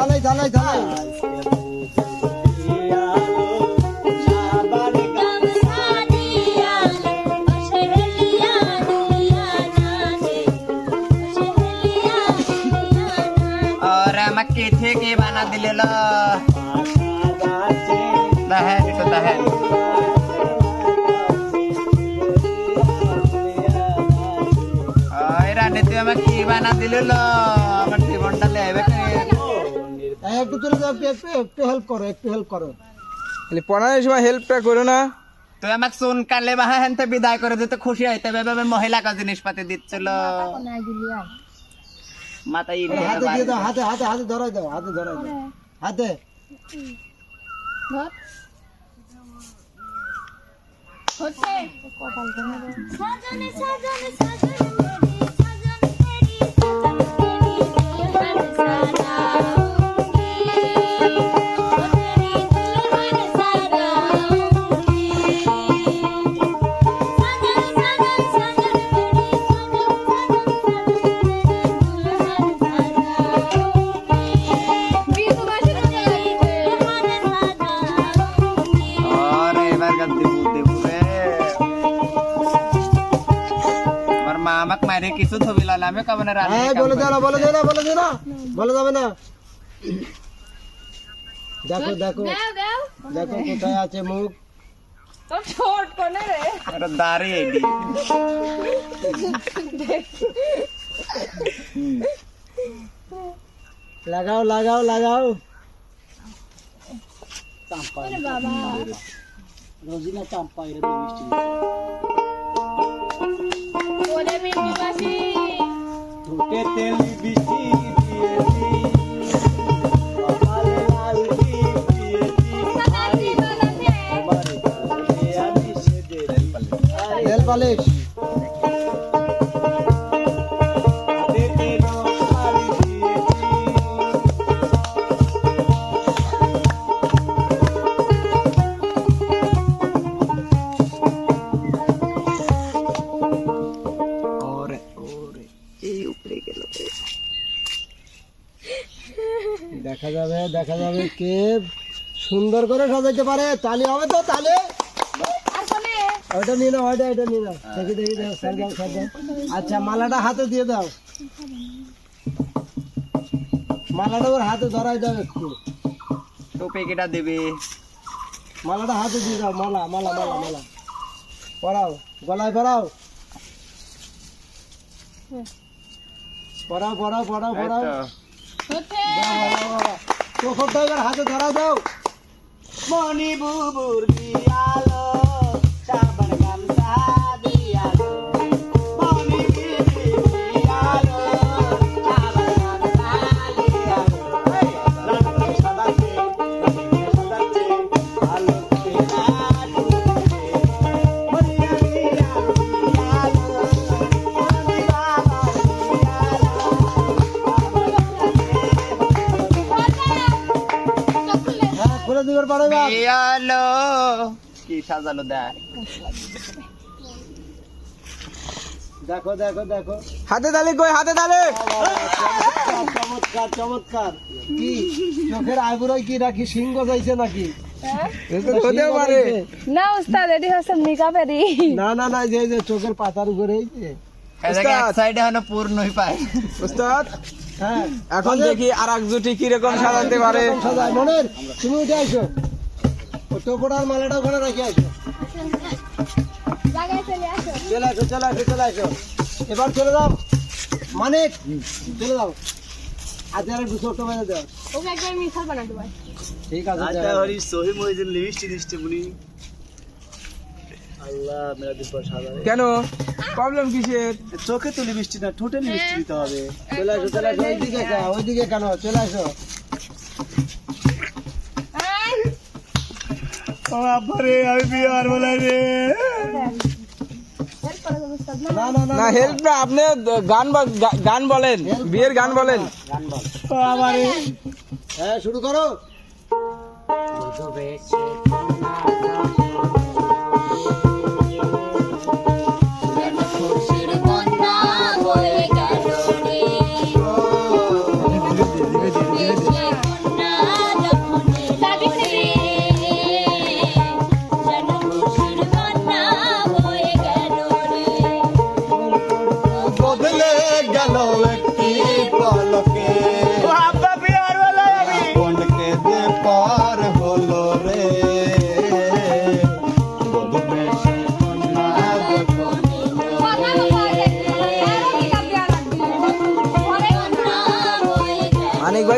ঝালাই ঝালাই ঝালাই और मक्के थे के बना दिले लो दहन तो दहन রানে তুই আমাকে কি বানা দিলে লো আমার জীবনটা লেবে একটু চলে যাও একটু হেল্প করো খালি পড়ানোর সময় হেল্পটা করো না তুই আমাকে শুন কালে বাহা হেনতে বিদায় করে দিতে খুশি হইতে ভাবে মহিলা কা জিনিসপাতি দিচ্ছিল মাথা ইট হাতে দিয়ে দাও হাতে হাতে হাতে ধরাই দাও হাতে ধরাই দাও হাতে হচ্ছে সাজনে সাজনে সাজনে মামাক মারে কিছু ছবি লালামে কামনে রানে বলে যাবে না দেখো দেখো দেখো কোথায় আছে মুখ তো ছোট কোনে রে আরে দাড়ি এডি লাগাও লাগাও লাগাও ওরে বাবা রোজিনা চাম্পা এর মিষ্টি ওরে মিষ্টি বাসি ঠোঁটে তেল বিচি দিয়েছি কপালে লাল টিপ দিয়েছি সাদাটি বানাতে আমারে গালে আমি সেদে তেল পালিশ হাতে তেল মারি দিয়েছি দেখা যাবে কে সুন্দর করে সাজাইতে পারে তালি হবে তো তালে আর কোনে ওইটা নিয়ে নাও এটা নিয়ে নাও দেখি দেখি দাও সাজাও আচ্ছা মালাটা হাতে দিয়ে দাও মালাটা ওর হাতে ধরাই দাও একটু টুপি কেটা দিবি মালাটা হাতে দিয়ে দাও মালা মালা মালা মালা পরাও গলায় পরাও পরাও পরাও পরাও পরাও হচ্ছে চোখটা এবার হাতে ধরা দাও মনি বুবুর দিয়ালো সাবান গামছা দিয়ালো মনি বুবুর দিয়ালো সাবান গামছা দিয়ালো রাতে সাদাতে আলো তেরা ডুবে মনি দিয়ালো মনি বাবা খুলে দিবার পারো না বিয়ালো কি সাজালো দেখ দেখো দেখো দেখো হাতে তালি কই হাতে তালি চমৎকার চমৎকার কি চোখের আইবুড়াই কি রাখি সিংহ যাইছে নাকি হতেও পারে না উস্তাদ এটি হচ্ছে মেকআপেরই না না না যে যে চোখের পাতার উপরে এই যে এদিকে এক সাইডে হলো পূর্ণই পায় উস্তাদ হ্যাঁ এখন দেখি আরেক জুটি কি রকম সাজাতে পারে সাজায় মনের তুমি উঠে আসো ও টোপড়ার মালাটা ওখানে রেখে আসো জায়গায় চলে আসো চলে আসো চলে আসো চলে আসো এবার চলে যাও মানিক চলে যাও আজ আর একটু ছোট বেঁধে দাও ওকে একবার মিশাল বানাতে পারি ঠিক আছে আচ্ছা হরি সহি মহিদিন লিপস্টিক দিতে বলি আল্লাহ মেরা দিন পর সাদা কেন প্রবলেম কিসের চোখে তো লিপস্টিক না ঠোঁটে লিপস্টিক দিতে হবে চলে আসো ওইদিকে কেন চলে আসো ও আপারে আমি বিয়ার বলে রে না না না না হেল্প না আপনি গান বলেন বিয়ের গান বলেন ও আমারে হ্যাঁ শুরু করো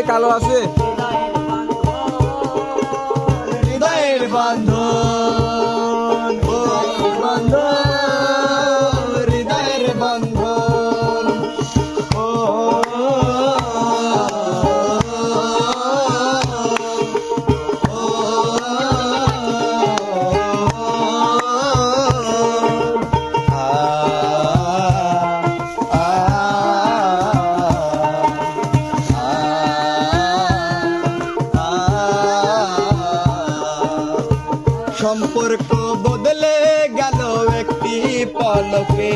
কালো আছে হৃদয়ের বন্ধন ও বন্ধন হৃদয়ের বন্ধন ও সম্পর্ক বদলে গেল একটি পলকে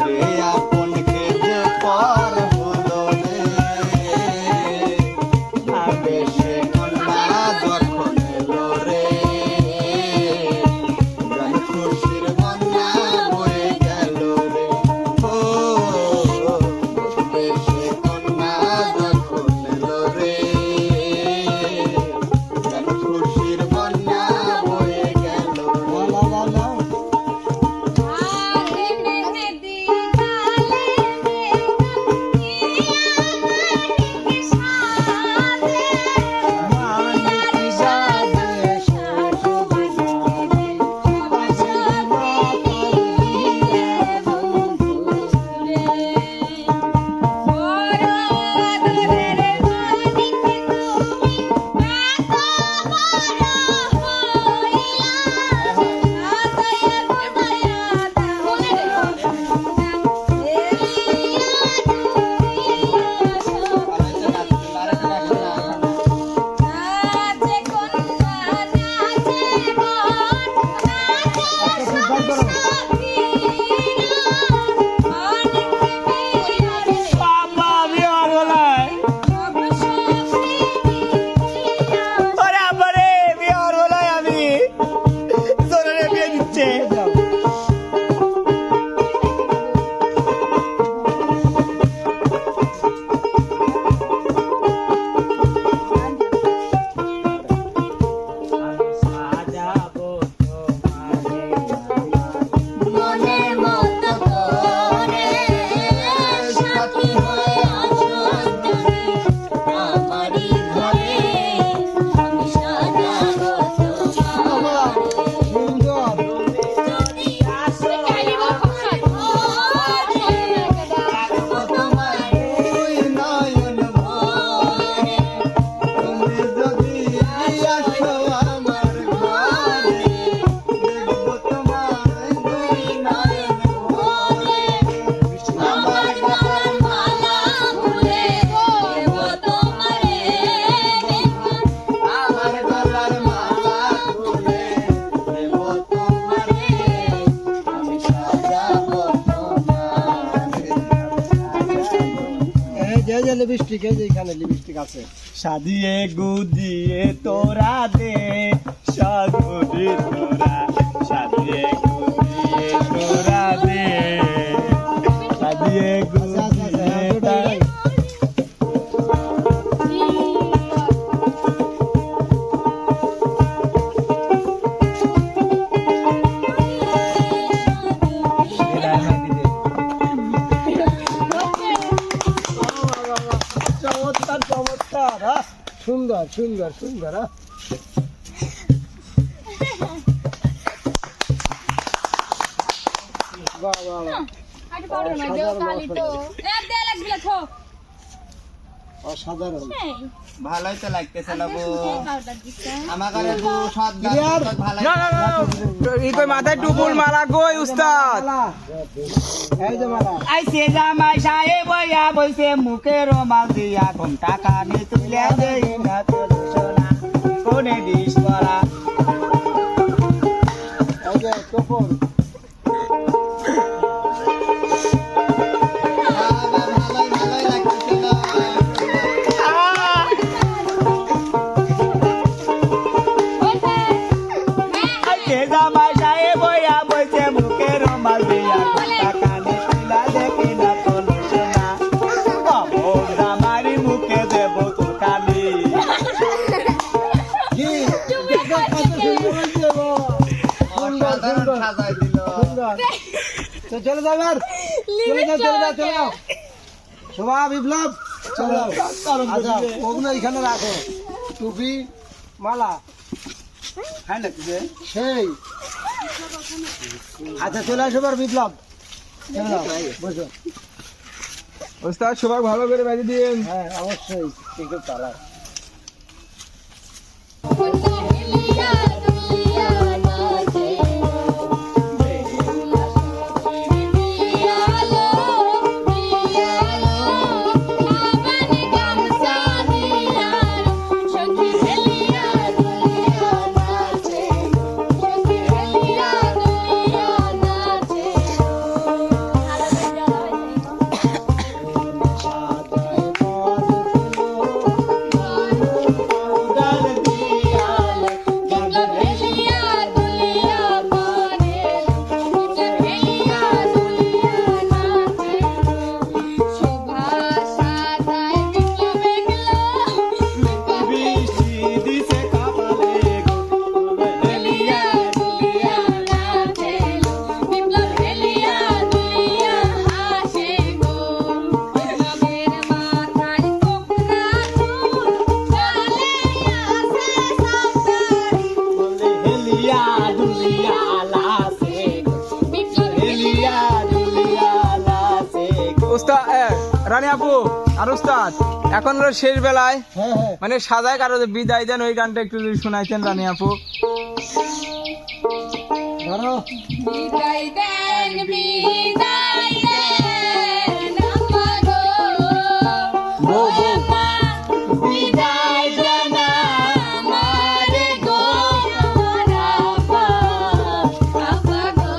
রে আপনকে যে পর হলো রে আবেশে কন্যা যখন এলো রে গান খুশির বন্যা বয়ে গেল রে ও আবেশে কন্যা যখন এলো রে গান খুশির বন্যা বয়ে গেল বাবা বিহার বলায় ওরে আবারে বিহার বলায় আমি জোরে বিয়ে দিচ্ছে মনের মতো করে সাথী হয়ে আছো তুমি আমারই ঘরে আমি সাজাবো তোমার সুন্দর যদি আসো রাখবো তোমার ওই নয়ন মনে তুমি যদি আসো আমার ঘরে দেখবো তোমার দুই নয়ন মনে আমার গলার মালা খুলে দেবো তোমারে আমার গলার মালা খুলে দেব তোমারে আমি সাজাবো তোমারে এই যে লিপস্টিক এই যে এখানে লিপস্টিক আছে সাজিয়ে গুজিয়ে তোরা দে সাজুরে তোরা সাজিয়ে গুজিয়ে তোরা দে সাজিয়ে গুজিয়ে তাই চমৎকার চমৎকার হ্যাঁ সুন্দর সুন্দর সুন্দর হ্যাঁ বাহ বাহ বাহ আরে পাউডার মার দেও কালি তো এ দে লাগবে থো অসাধারণ এই ভালোই তো লাগতেছে না বউ পাউডার দিছে আমার ঘরে বউ সব ক্লিয়ার? ভালো না না না ই কই মাথায় টুপুল মারা কই উস্তাদ মালা এই যে মালা আইসে জামাই সাহেব বইয়া বইছে মুখে রুমাল দিয়া ঘুমটা কানে তুলে দেই না তোর সোনা কোনে দিস পরা এই যে কপর ভালোই লাগতেছে না ওইতে আইসে জামাই সাহেব বইয়া বইছে মুখে রুমাল দিয়া ঘুমটা কানে তুলা দেখি না তোর সোনা বাবু জামারি মুখে দেব তোর কালি কি কত সুন্দর হয়েছে বাবা সুন্দর সুন্দর সাজাই দিল সুন্দর তো চলে যাও আর চলে যাও শোভা বিপ্লব চলো আচ্ছা ওগুলো এখানে রাখো টুপি মালা খাই লাগছে সেই আচ্ছা চলে আসো এবার বিপ্লব চলে যাও, বসো ওস্তাদ সবাই ভালো করে বাজি দিন। হ্যাঁ অবশ্যই একটু চালা হেলিয়া দুলিয়া নাচে বিয়ালো বিয়ালো আবানি গামছা দিয়ার সখী হেলিয়া দুলিয়া নাচে সখী হেলিয়া দুলিয়া নাচে হেলিয়া দুলিয়া পারে হেলিয়া দুলিয়া নাচে শোভা সাজায় বিপ্লবে গেলো বৃষ্টি দিছে কপালে হেলিয়া দুলিয়া নাচে বিপ্লব হেলিয়া দুলিয়া হাসে গো বিপ্লবের মাথায় কোকড়া চুল চলে আসে সাবধানী বলে হেলিয়া দুলিয়া লাসে বিপ্লব হেলিয়া দুলিয়া লাসে ওস্তাদ রানী আপু আর ওস্তাদ এখন হলো শেষ বেলায় হ্যাঁ হ্যাঁ মানে সাজায় কারো যে বিদায় দেন ওই গানটা একটু যদি শোনাইতেন রানী আপু। ধরো বিদায় দেন আমাগো বিদায় দেন আমারে গো আমার আপা আপা গো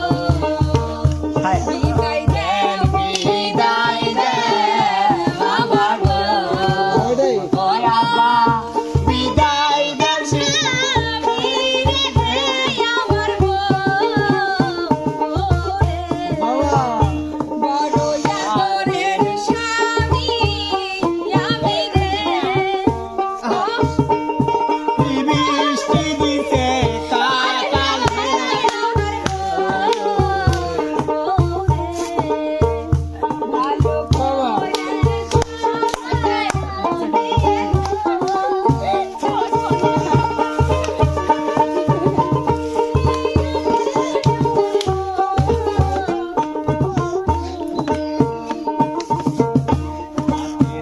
বিদায় দেন আমাগো ওইটাই ওই আব্বা বিদায় দেছি আমার গো বাবা বড় আদরের স্বামী আমি রে বৃষ্টি দিছে কপালে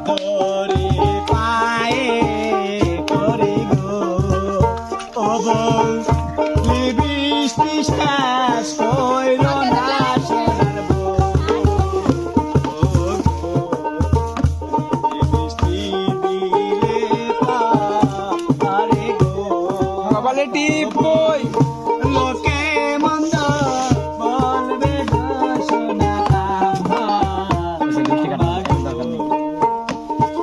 দরে পায়ে করে গো ও বউ বৃষ্টি শেষ কইর না সোনার বউ বৃষ্টি দিলে পারে গো কপালে টিপ কই লোকে মন্দ বলবে গো সোনা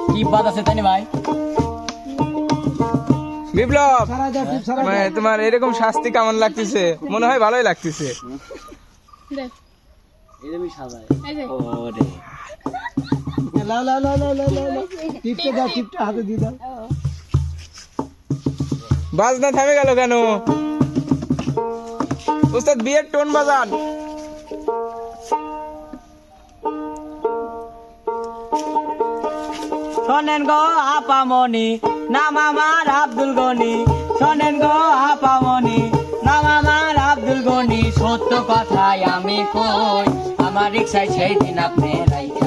কি বাদ আছে তাই ভাই বিপ্লব সারা যা টিপ সারা মানে তোমার এরকম শাস্তি কেমন লাগতেছে? মনে হয় ভালোই লাগতেছে। লাও লাও লাও লাও লাও লাও লাও। টিপটা দাও টিপটা হাতে দিয়ে দাও বাজনা থামে গেল কেন? ওস্তাদ বিয়ের টোন বাজান। শোনেন গো আপামনি নাম আমার আব্দুল গনি শোনেন গো আপামনি নাম আমার আব্দুল গনি সত্য কথাই আমি কই আমার রিক্সায় সেই দিন আপনি রাইখা